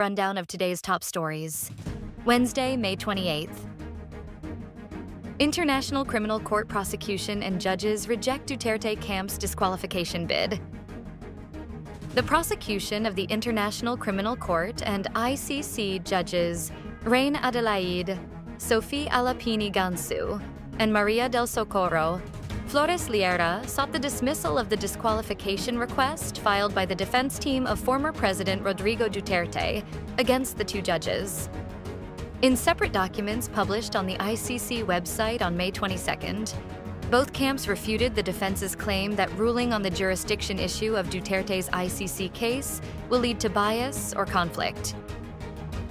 Rundown of today's top stories. Wednesday, May 28th. International Criminal Court prosecution and judges reject Duterte camp's disqualification bid. The prosecution of the International Criminal Court and ICC judges Reine Adelaide, Sophie Alapini Gansu, and Maria del Socorro Flores Liera sought the dismissal of the disqualification request filed by the defense team of former President Rodrigo Duterte against the two judges. In separate documents published on the ICC website on May 22nd, both camps refuted the defense's claim that ruling on the jurisdiction issue of Duterte's ICC case will lead to bias or conflict.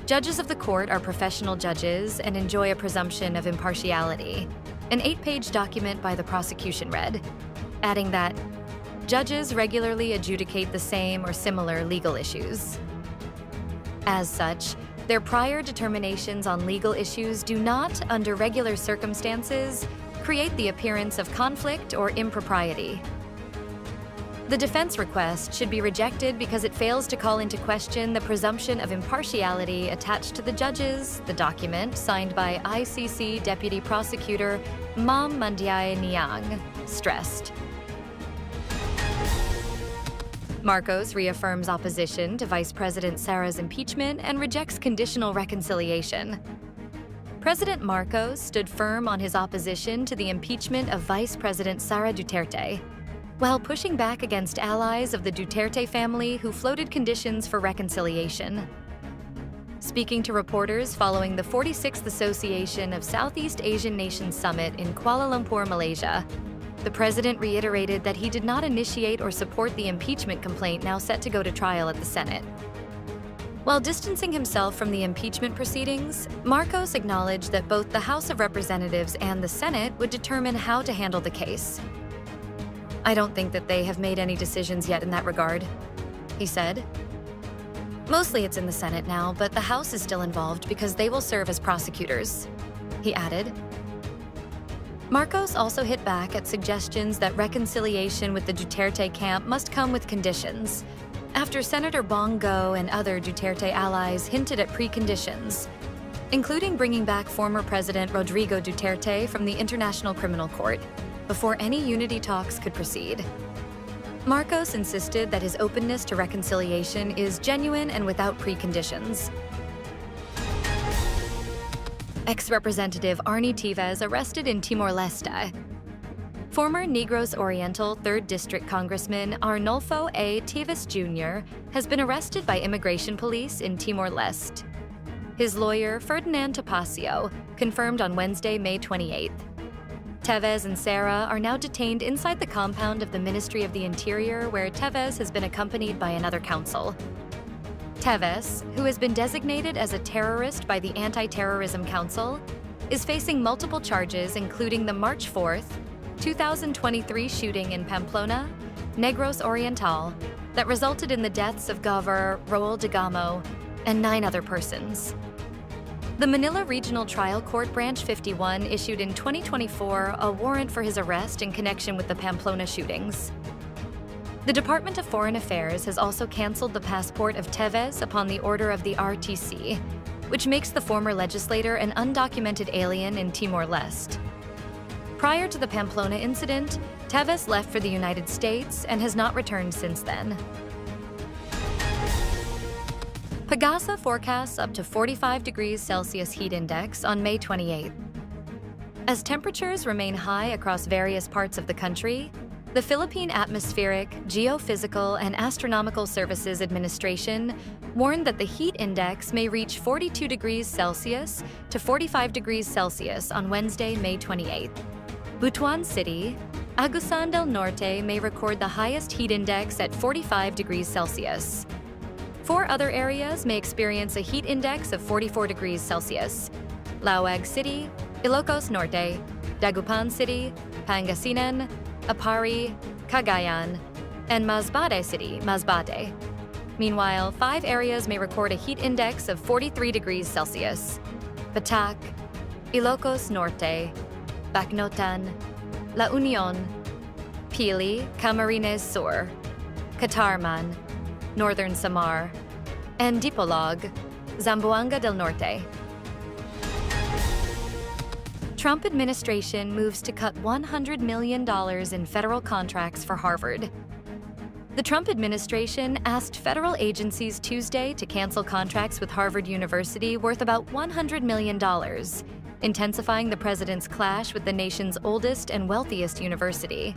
Judges of the court are professional judges and enjoy a presumption of impartiality, an 8-page document by the prosecution read, adding that judges regularly adjudicate the same or similar legal issues. As such, their prior determinations on legal issues do not, under regular circumstances, create the appearance of conflict or impropriety. The defense request should be rejected because it fails to call into question the presumption of impartiality attached to the judges, the document signed by ICC Deputy Prosecutor Mam Mandiae Niang stressed. Marcos reaffirms opposition to Vice President Sara's impeachment and rejects conditional reconciliation. President Marcos stood firm on his opposition to the impeachment of Vice President Sara Duterte, while pushing back against allies of the Duterte family who floated conditions for reconciliation. Speaking to reporters following the 46th Association of Southeast Asian Nations Summit in Kuala Lumpur, Malaysia, the president reiterated that he did not initiate or support the impeachment complaint now set to go to trial at the Senate. While distancing himself from the impeachment proceedings, Marcos acknowledged that both the House of Representatives and the Senate would determine how to handle the case. "I don't think that they have made any decisions yet in that regard," he said. "Mostly it's in the Senate now, but the House is still involved because they will serve as prosecutors," he added. Marcos also hit back at suggestions that reconciliation with the Duterte camp must come with conditions, after Senator Bongo and other Duterte allies hinted at preconditions, including bringing back former President Rodrigo Duterte from the International Criminal Court before any unity talks could proceed. Marcos insisted that his openness to reconciliation is genuine and without preconditions. Ex-Representative Arnie Teves arrested in Timor-Leste. Former Negros Oriental 3rd District Congressman Arnulfo Tez Jr. has been arrested by immigration police in Timor-Leste. His lawyer, Ferdinand Topacio, confirmed on Wednesday, May 28th. Teves and Sara are now detained inside the compound of the Ministry of the Interior, where Teves has been accompanied by another counsel. Teves, who has been designated as a terrorist by the Anti-Terrorism Council, is facing multiple charges including the March 4th, 2023 shooting in Pamplona, Negros Oriental, that resulted in the deaths of Governor Raul Degamo and 9 other persons. The Manila Regional Trial Court Branch 51 issued in 2024 a warrant for his arrest in connection with the Pamplona shootings. The Department of Foreign Affairs has also canceled the passport of Teves upon the order of the RTC, which makes the former legislator an undocumented alien in Timor-Leste. Prior to the Pamplona incident, Teves left for the United States and has not returned since then. PAGASA forecasts up to 45 degrees Celsius heat index on May 28th. As temperatures remain high across various parts of the country, the Philippine Atmospheric, Geophysical, and Astronomical Services Administration warned that the heat index may reach 42 degrees Celsius to 45 degrees Celsius on Wednesday, May 28th. Butuan City, Agusan del Norte may record the highest heat index at 45 degrees Celsius. 4 other areas may experience a heat index of 44 degrees Celsius: Laoag City, Ilocos Norte, Dagupan City, Pangasinan, Apari, Cagayan, and Masbate City, Masbate. Meanwhile, 5 areas may record a heat index of 43 degrees Celsius: Batac, Ilocos Norte, Bacnotan, La Union, Pili, Camarines Sur, Catarman, Northern Samar, and Dipolog, Zamboanga del Norte. Trump administration moves to cut $100 million in federal contracts for Harvard. The Trump administration asked federal agencies Tuesday to cancel contracts with Harvard University worth about $100 million, intensifying the president's clash with the nation's oldest and wealthiest university.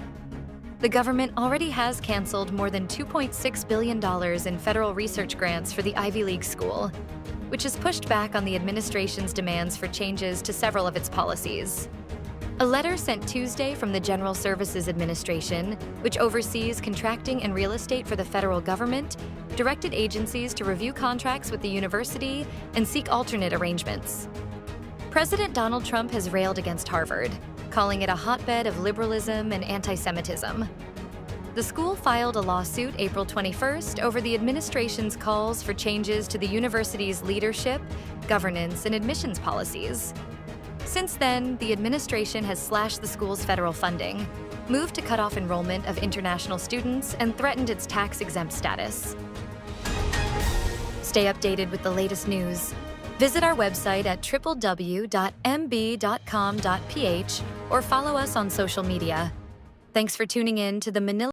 The government already has canceled more than $2.6 billion in federal research grants for the Ivy League school, which has pushed back on the administration's demands for changes to several of its policies. A letter sent Tuesday from the General Services Administration, which oversees contracting and real estate for the federal government, directed agencies to review contracts with the university and seek alternate arrangements. President Donald Trump has railed against Harvard, calling it a hotbed of liberalism and anti-Semitism. The school filed a lawsuit April 21st over the administration's calls for changes to the university's leadership, governance, and admissions policies. Since then, the administration has slashed the school's federal funding, moved to cut off enrollment of international students, and threatened its tax-exempt status. Stay updated with the latest news. Visit our website at www.mb.com.ph or follow us on social media. Thanks for tuning in to the Manila